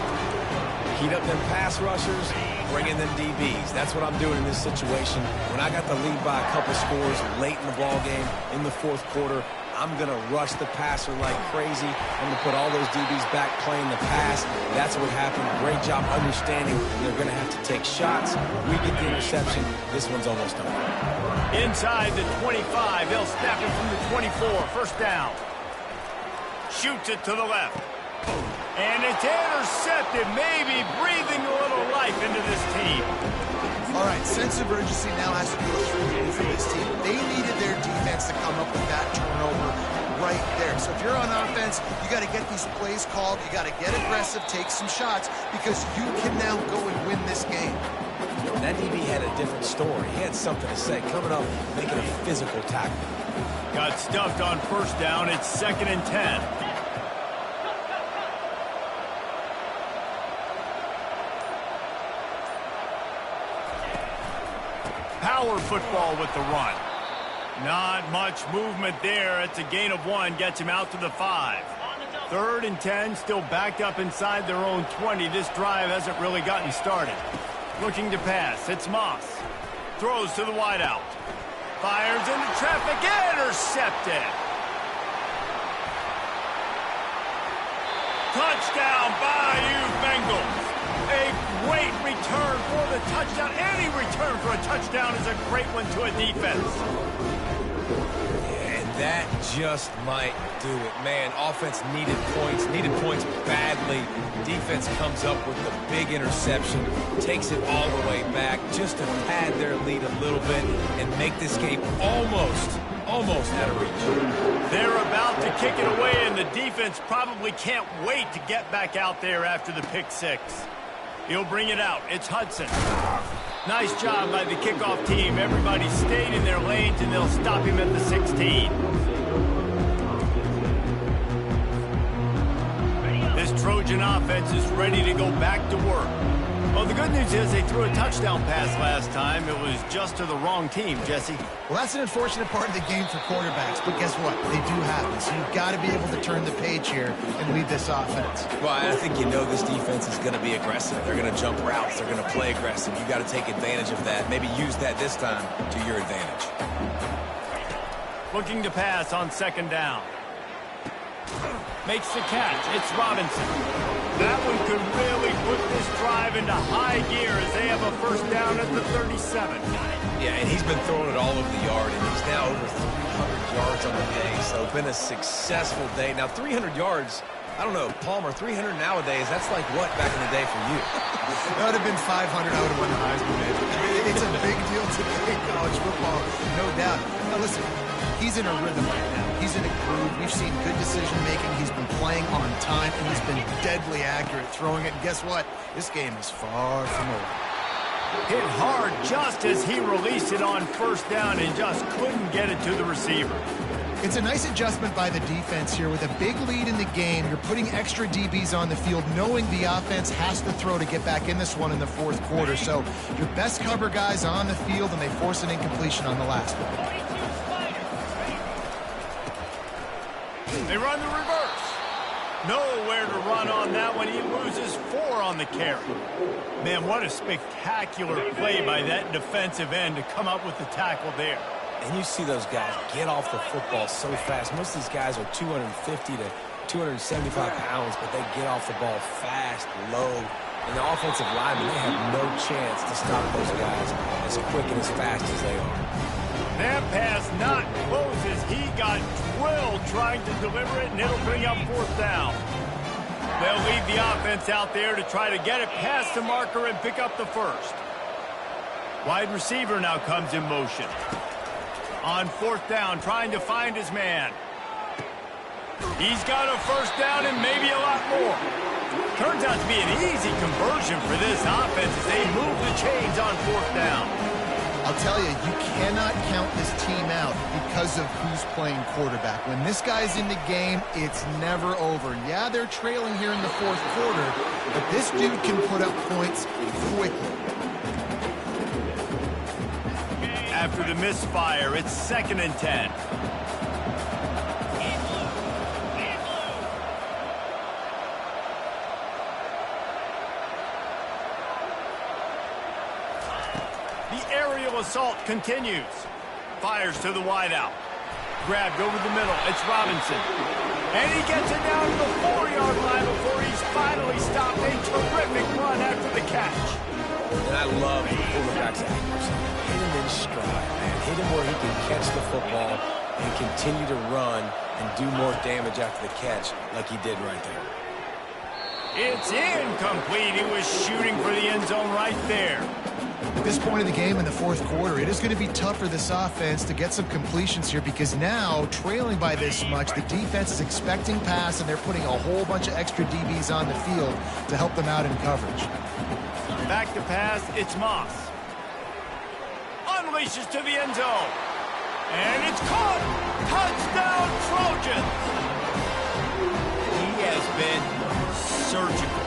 Heat up them pass rushers, bring in them DBs. That's what I'm doing in this situation. When I got the lead by a couple scores late in the ball game, in the 4th quarter, I'm going to rush the passer like crazy. I'm going to put all those DBs back playing the pass. That's what happened. Great job understanding they're going to have to take shots. We get the interception. This one's almost over. Inside the 25. They'll snap it from the 24. 1st down. Shoots it to the left. And it's intercepted. Maybe breathing a little life into this team. All right, sense of urgency now has to go through for this team. They needed their defense to come up with that turnover right there. So if you're on offense, you got to get these plays called. You got to get aggressive, take some shots, because you can now go and win this game. That DB had a different story. He had something to say, coming up, making a physical tackle. Got stuffed on 1st down. It's 2nd and 10. power football with the run. Not much movement there. It's a gain of 1, gets him out to the 5. 3rd and 10, still backed up inside their own 20. This drive hasn't really gotten started. Looking to pass, it's Moss. Throws to the wideout. Fires into traffic, intercepted. Touchdown, Bayou Bengals. A great return for the touchdown. Any return for a touchdown is a great one to a defense. And that just might do it. Man, offense needed points badly. Defense comes up with the big interception, takes it all the way back just to pad their lead a little bit and make this game almost out of reach. They're about to kick it away, and the defense probably can't wait to get back out there after the pick 6. He'll bring it out. It's Hudson. Nice job by the kickoff team. Everybody stayed in their lanes, and they'll stop him at the 16. This Trojan offense is ready to go back to work. Well, the good news is they threw a touchdown pass last time. It was just to the wrong team, Jesse. Well, that's an unfortunate part of the game for quarterbacks, but guess what? They do happen, so you've got to be able to turn the page here and lead this offense. Well, I think you know this defense is going to be aggressive. They're going to jump routes. They're going to play aggressive. You've got to take advantage of that. Maybe use that this time to your advantage. Looking to pass on 2nd down. Makes the catch. It's Robinson. That one could really put this drive into high gear as they have a 1st down at the 37. Yeah, and he's been throwing it all over the yard, and he's now over 300 yards on the day, so it's been a successful day. Now, 300 yards, I don't know, Palmer, 300 nowadays, that's like what back in the day for you? That would have been 500. I would have won the Heisman, man. It's a big deal today in college football, no doubt. Now, listen, he's in a rhythm right now. He's in a groove. We've seen good decision-making. He's been playing on time, and he's been deadly accurate throwing it. And guess what? This game is far from over. Hit hard just as he released it on 1st down and just couldn't get it to the receiver. It's a nice adjustment by the defense here. With a big lead in the game, you're putting extra DBs on the field, knowing the offense has to throw to get back in this one in the 4th quarter. So your best cover guys on the field, and they force an incompletion on the last one. They run the reverse. Nowhere to run on that one. He loses 4 on the carry. Man, what a spectacular play by that defensive end to come up with the tackle there. And you see those guys get off the football so fast. Most of these guys are 250 to 275 pounds, but they get off the ball fast, low. And the offensive linemen, they have no chance to stop those guys as quick and as fast as they are. That pass not close as he got drilled trying to deliver it, and it'll bring up 4th down. They'll leave the offense out there to try to get it past the marker and pick up the 1st. Wide receiver now comes in motion. On 4th down, trying to find his man. He's got a 1st down and maybe a lot more. Turns out to be an easy conversion for this offense as they move the chains on 4th down. I'll tell you, you cannot count this team out because of who's playing quarterback. When this guy's in the game, it's never over. Yeah, they're trailing here in the 4th quarter, but this dude can put up points quickly. After the misfire, it's 2nd and 10. Assault continues. Fires to the wideout. Grabbed over the middle. It's Robinson. And he gets it down to the 4-yard line before he's finally stopped. A terrific run after the catch. And I love the quarterback's accuracy. Hit him in stride, man. Hit him where he can catch the football and continue to run and do more damage after the catch like he did right there. It's incomplete. He was shooting for the end zone right there. At this point of the game in the 4th quarter, it is going to be tough for this offense to get some completions here because now, trailing by this much, the defense is expecting pass, and they're putting a whole bunch of extra DBs on the field to help them out in coverage. Back to pass, it's Moss. Unleashes to the end zone. And it's caught! Touchdown, Trojans! He has been surgical.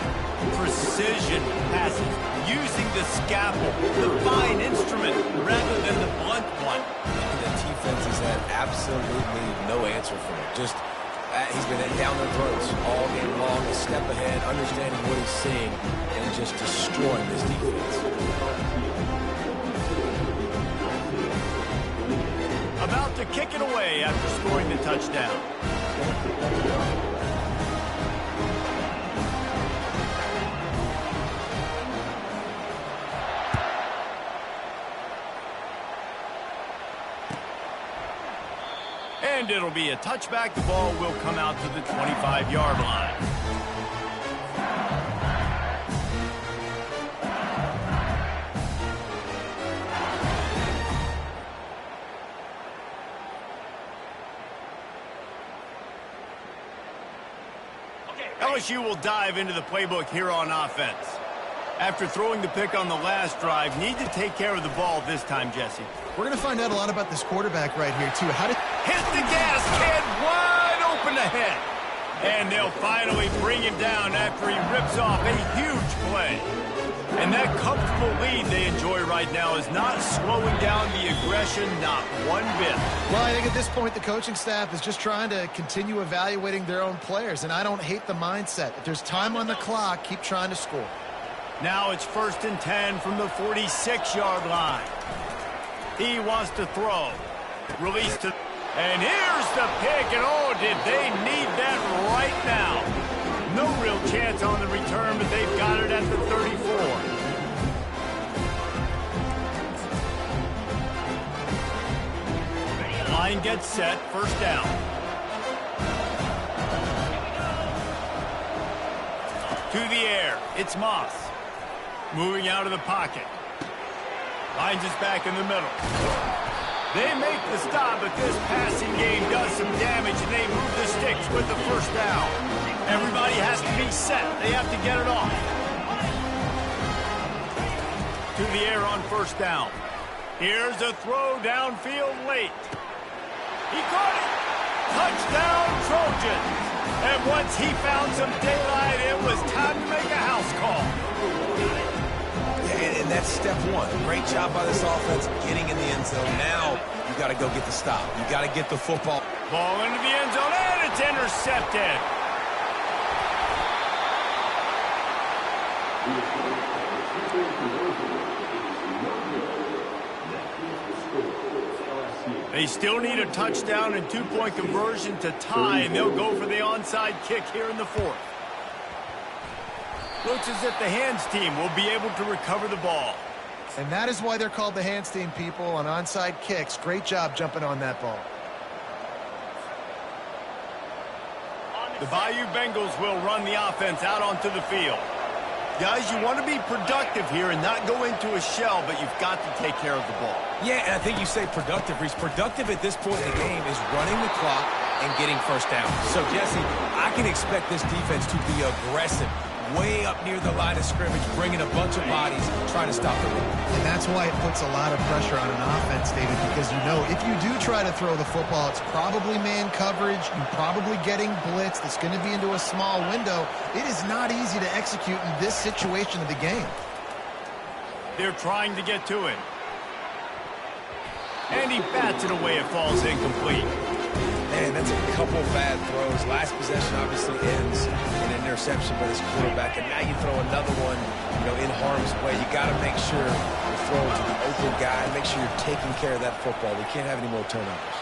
Precision passes, using the scalpel, the fine instrument, rather than the blunt one. And the defense has had absolutely no answer for him. Just, he's been down their throats all game long, a step ahead, understanding what he's seeing, and just destroying this defense. About to kick it away after scoring the touchdown. And it'll be a touchback. The ball will come out to the 25-yard line. LSU will dive into the playbook here on offense. After throwing the pick on the last drive, need to take care of the ball this time, Jesse. We're going to find out a lot about this quarterback right here, too. Hit the gas can, wide open ahead. And they'll finally bring him down after he rips off a huge play. And that comfortable lead they enjoy right now is not slowing down the aggression, not one bit. Well, I think at this point the coaching staff is just trying to continue evaluating their own players, and I don't hate the mindset. If there's time on the clock, keep trying to score. Now it's 1st and 10 from the 46-yard line. He wants to throw. Release to... And here's the pick, and oh, did they need that right now. No real chance on the return, but they've got it at the 34. Line gets set, 1st down. To the air, it's Moss. Moving out of the pocket. Finds us back in the middle. They make the stop, but this passing game does some damage, and they move the sticks with the 1st down. Everybody has to be set. They have to get it off. To the air on 1st down. Here's a throw downfield late. He caught it. Touchdown, Trojans. And once he found some daylight, it was time to make a house call. And that's step one. Great job by this offense getting in the end zone. Now you got to go get the stop. You got to get the football. Ball into the end zone, and it's intercepted. They still need a touchdown and 2-point conversion to tie, and they'll go for the onside kick here in the 4th. Looks as if the hands team will be able to recover the ball. And that is why they're called the hands team, people, on onside kicks. Great job jumping on that ball. The Bayou Bengals will run the offense out onto the field. Guys, you want to be productive here and not go into a shell, but you've got to take care of the ball. Yeah, and I think you say productive, Reese. Productive at this point in the game is running the clock and getting 1st down. So, Jesse, I can expect this defense to be aggressive, way up near the line of scrimmage, bringing a bunch of bodies, trying to stop the run. And that's why it puts a lot of pressure on an offense, David, because you know if you do try to throw the football, it's probably man coverage, you're probably getting blitzed, it's going to be into a small window. It is not easy to execute in this situation of the game. They're trying to get to it. And he bats it away. It falls incomplete. Man, that's a couple bad throws. Last possession obviously ends in an interception by this quarterback, and now you throw another one, in harm's way. You got to make sure you're throwing to the open guy. Make sure you're taking care of that football. We can't have any more turnovers.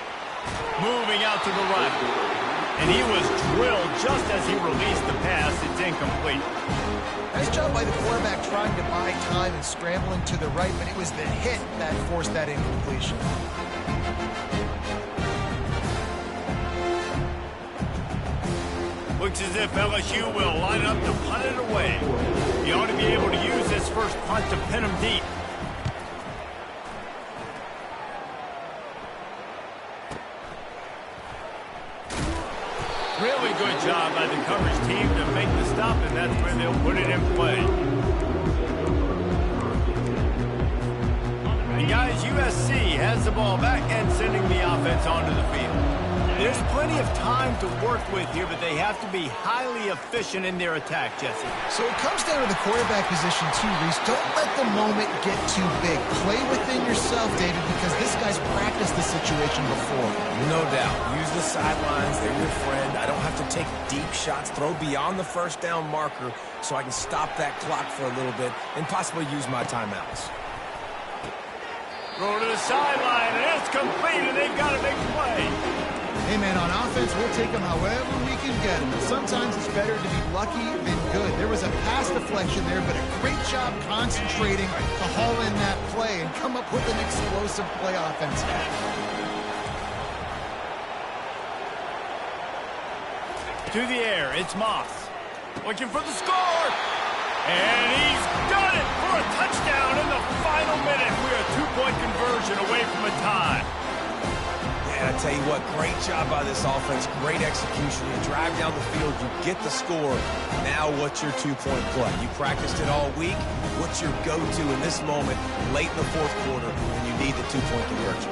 Moving out to the right, and he was drilled just as he released the pass. It's incomplete. Nice job by the quarterback trying to buy time and scrambling to the right, but it was the hit that forced that incompletion. Looks as if LSU will line up to punt it away. He ought to be able to use this first punt to pin him deep. Really good job by the coverage team to make the stop, and that's where they'll put it in play. And guys, USC has the ball back and sending the offense onto the field. There's plenty of time to work with here, but they have to be highly efficient in their attack, Jesse. So it comes down to the quarterback position too, Reese. Don't let the moment get too big. Play within yourself, David, because this guy's practiced this situation before. No doubt. Use the sidelines. They're your friend. I don't have to take deep shots. Throw beyond the first down marker so I can stop that clock for a little bit and possibly use my timeouts. Throw to the sideline, and it's complete, and they've got a big play. Hey, man, on offense, we'll take them however we can get them. Sometimes it's better to be lucky than good. There was a pass deflection there, but a great job concentrating to haul in that play and come up with an explosive play offensively. To the air, it's Moss. Looking for the score. And he's done it for a touchdown in the final minute. We're a two-point conversion away from a tie. And I tell you what, great job by this offense, great execution. You drive down the field, you get the score. Now what's your two-point play? You practiced it all week. What's your go-to in this moment, late in the fourth quarter, when you need the two-point conversion?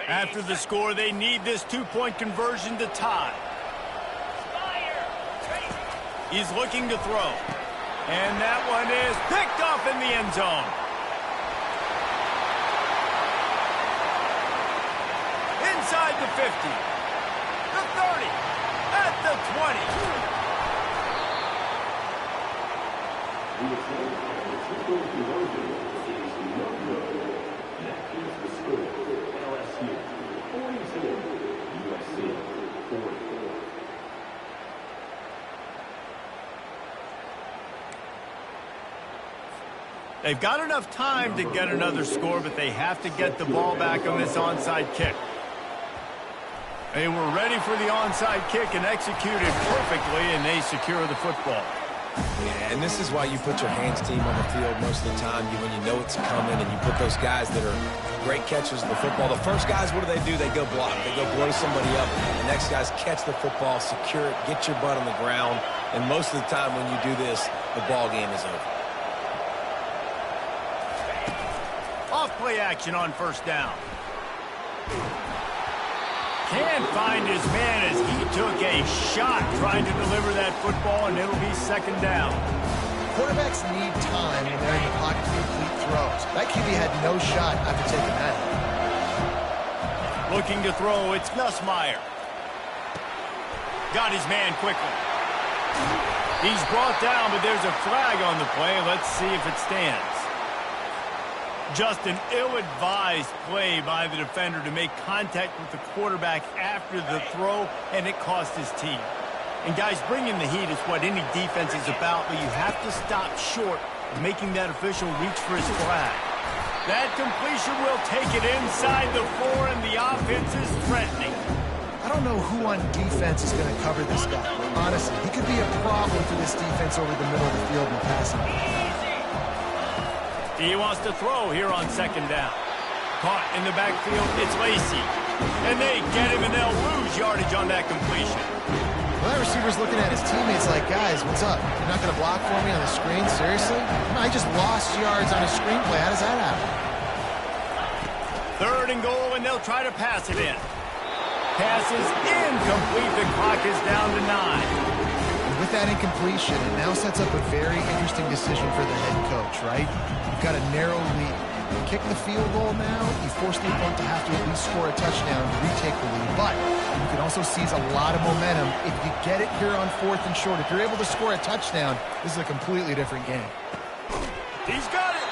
After the score, they need this two-point conversion to tie. He's looking to throw. And that one is picked off in the end zone. Inside the 50. The 30. At the 20. They've got enough time to get another score, but they have to get the ball back on this onside kick. They were ready for the onside kick and executed perfectly, and they secure the football. Yeah, and this is why you put your hands team on the field most of the time when you know it's coming, and you put those guys that are great catchers of the football. The first guys, what do? They go block. They go blow somebody up. The next guys catch the football, secure it, get your butt on the ground, and most of the time when you do this, the ball game is over. Off-play action on first down. Can't find his man as he took a shot trying to deliver that football, and it'll be second down. Quarterbacks need time when they're in the pocket to complete throws. That QB had no shot after taking that. Looking to throw, it's Nussmeier. Got his man quickly. He's brought down, but there's a flag on the play. Let's see if it stands. Just an ill-advised play by the defender to make contact with the quarterback after the throw, and it cost his team. And guys, bringing the heat is what any defense is about, but you have to stop short of making that official reach for his flag. That completion will take it inside the 4, and the offense is threatening. I don't know who on defense is going to cover this guy. Honestly, he could be a problem for this defense over the middle of the field in the passing game. He wants to throw here on second down. Caught in the backfield, it's Lacy. And they get him, and they'll lose yardage on that completion. Well, that receiver's looking at his teammates like, guys, what's up? You're not going to block for me on the screen? Seriously? I just lost yards on a screenplay. How does that happen? Third and goal, and they'll try to pass it in. Pass is incomplete. The clock is down to 9. With that incompletion, it now sets up a very interesting decision for the head coach, right? You've got a narrow lead. You kick the field goal now, you force the opponent to have to at least score a touchdown to retake the lead. But you can also seize a lot of momentum if you get it here on 4th and short. If you're able to score a touchdown, this is a completely different game. He's got it.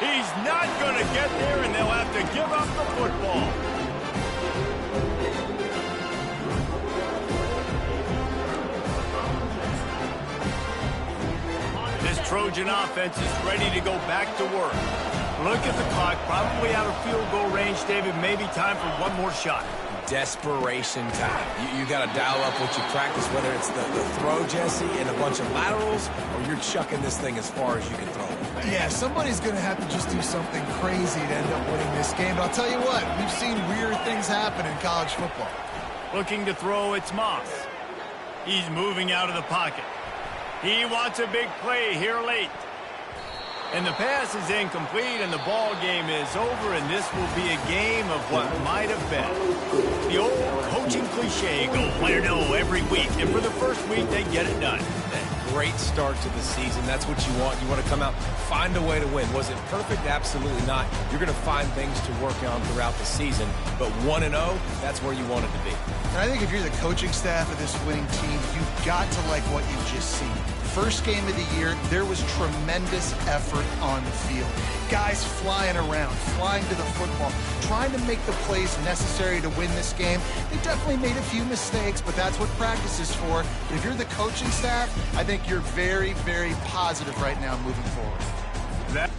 He's not going to get there, and they'll have to give up the football. Trojan offense is ready to go back to work. Look at the clock, probably out of field goal range, David. Maybe time for one more shot. Desperation time. You got to dial up what you practice, whether it's the throw, Jesse, and a bunch of laterals, or you're chucking this thing as far as you can throw it. Yeah, somebody's going to have to just do something crazy to end up winning this game. But I'll tell you what, we've seen weird things happen in college football. Looking to throw, it's Moss. He's moving out of the pocket. He wants a big play here late. And the pass is incomplete, and the ball game is over, and this will be a game of what might have been. The old coaching cliche, go win or no every week, and for the first week, they get it done. Great start to the season. That's what you want. You want to come out, find a way to win. Was it perfect? Absolutely not. You're going to find things to work on throughout the season, but 1-0, that's where you want it to be. And I think if you're the coaching staff of this winning team, you've got to like what you've just seen. First game of the year, there was tremendous effort on the field. Guys flying around, flying to the football, trying to make the plays necessary to win this game. They definitely made a few mistakes, but that's what practice is for. But if you're the coaching staff, I think you're very, very positive right now moving forward. That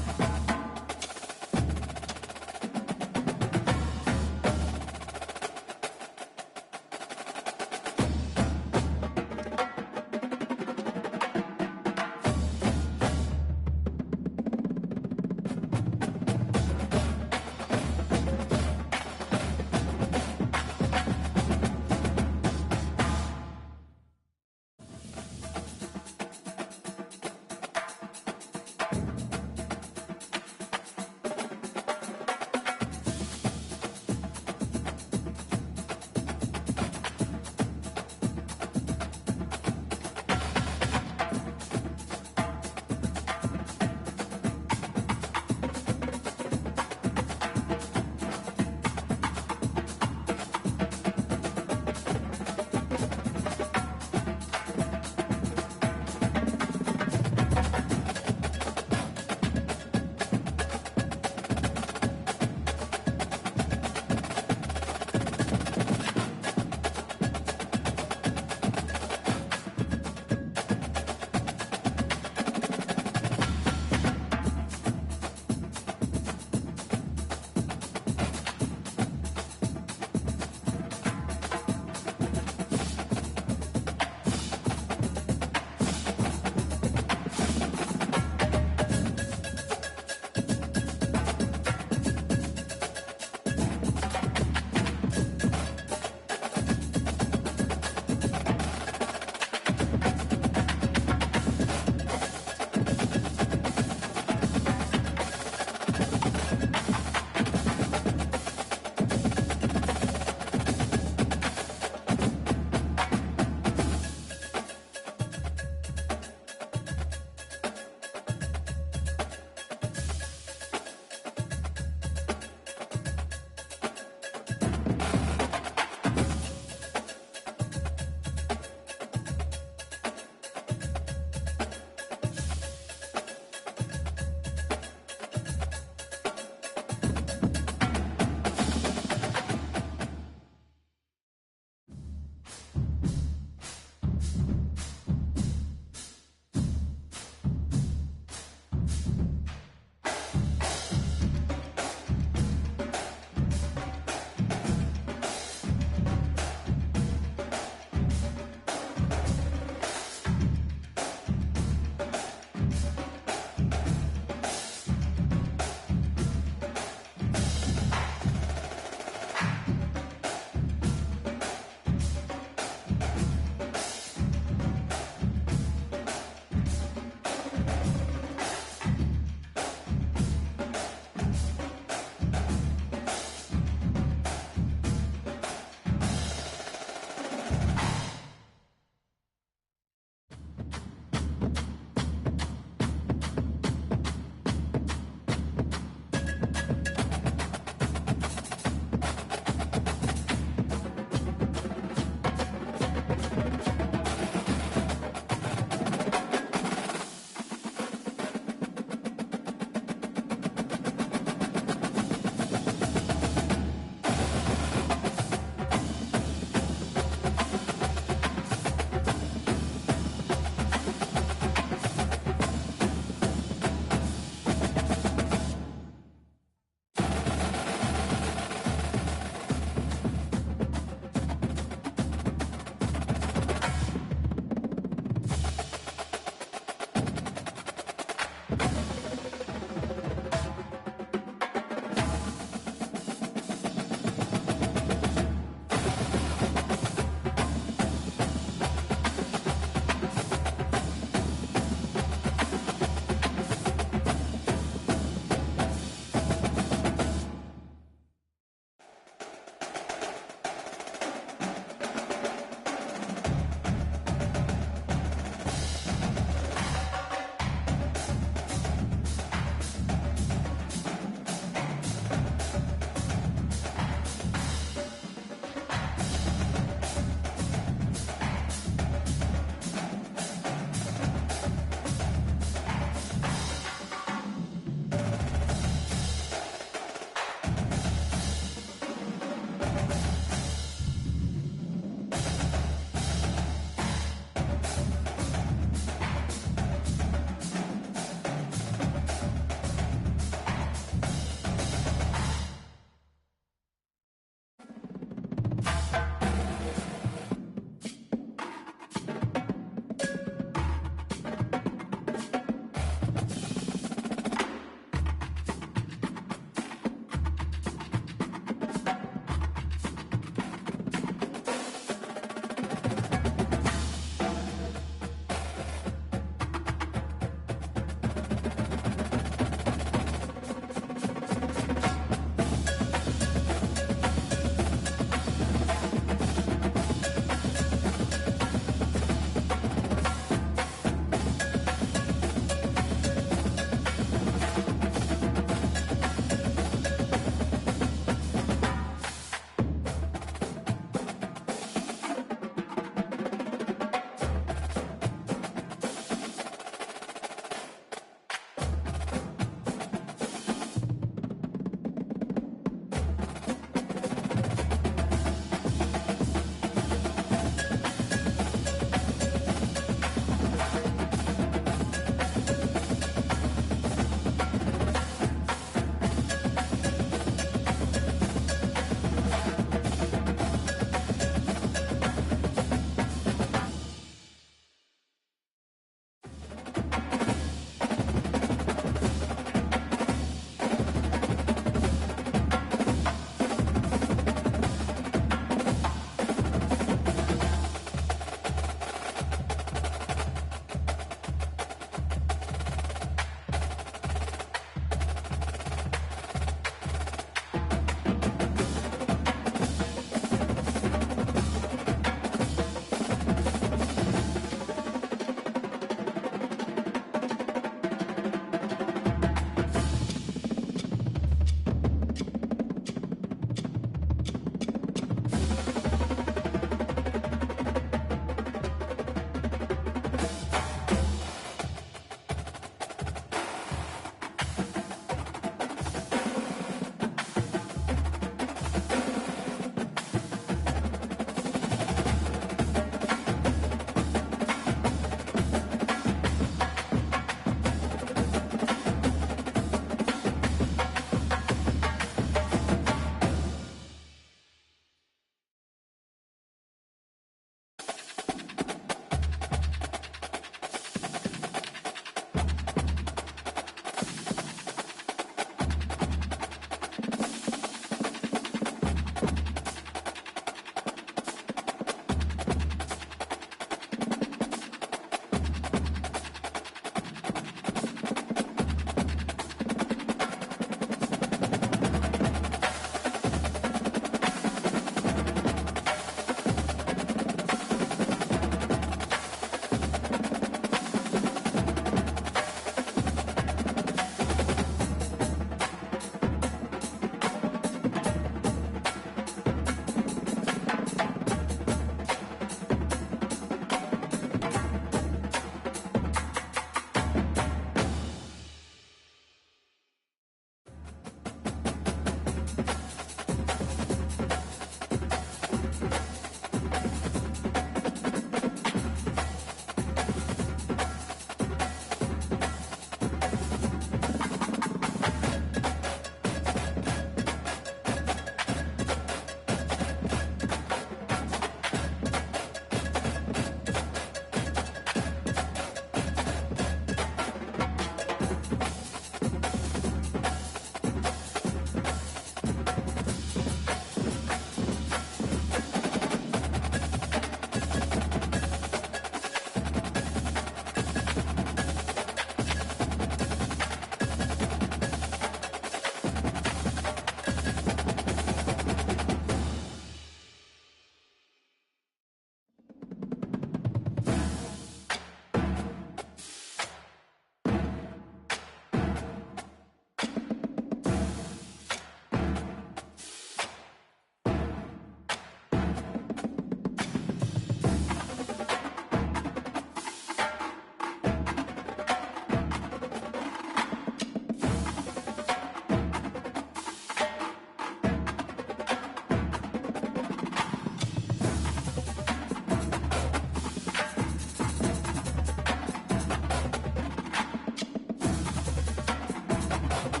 game.